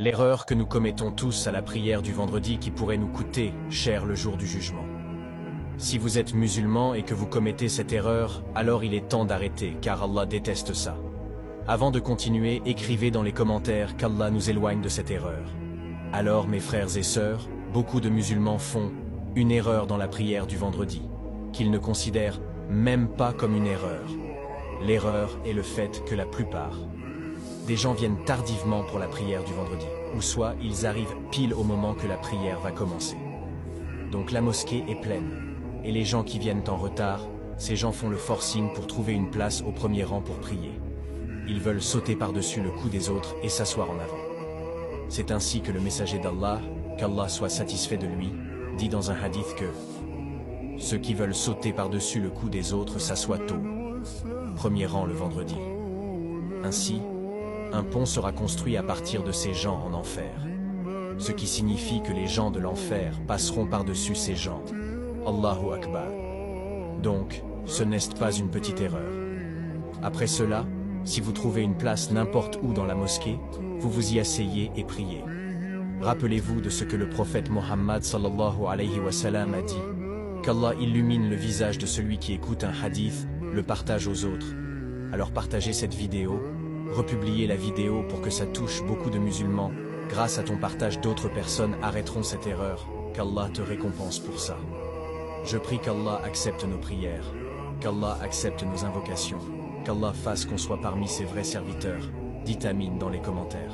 L'erreur que nous commettons tous à la prière du vendredi qui pourrait nous coûter cher le jour du jugement. Si vous êtes musulman et que vous commettez cette erreur, alors il est temps d'arrêter, car Allah déteste ça. Avant de continuer, écrivez dans les commentaires qu'Allah nous éloigne de cette erreur. Alors, mes frères et sœurs, beaucoup de musulmans font une erreur dans la prière du vendredi, qu'ils ne considèrent même pas comme une erreur. L'erreur est le fait que la plupart des gens viennent tardivement pour la prière du vendredi, ou soit ils arrivent pile au moment que la prière va commencer. Donc la mosquée est pleine, et les gens qui viennent en retard, ces gens font le forcing pour trouver une place au premier rang pour prier. Ils veulent sauter par-dessus le cou des autres et s'asseoir en avant. C'est ainsi que le messager d'Allah, qu'Allah soit satisfait de lui, dit dans un hadith que ceux qui veulent sauter par-dessus le cou des autres s'assoient tôt, premier rang le vendredi. Ainsi, un pont sera construit à partir de ces gens en enfer, ce qui signifie que les gens de l'enfer passeront par-dessus ces gens. Allahu Akbar. Donc, ce n'est pas une petite erreur. Après cela, si vous trouvez une place n'importe où dans la mosquée, vous vous y asseyez et priez. Rappelez-vous de ce que le prophète Mohammed sallallahu alayhi wa sallam a dit, qu'Allah illumine le visage de celui qui écoute un hadith, le partage aux autres. Alors partagez cette vidéo, republiez la vidéo pour que ça touche beaucoup de musulmans. Grâce à ton partage, d'autres personnes arrêteront cette erreur, qu'Allah te récompense pour ça. Je prie qu'Allah accepte nos prières, qu'Allah accepte nos invocations, qu'Allah fasse qu'on soit parmi ses vrais serviteurs. Dites Amin dans les commentaires.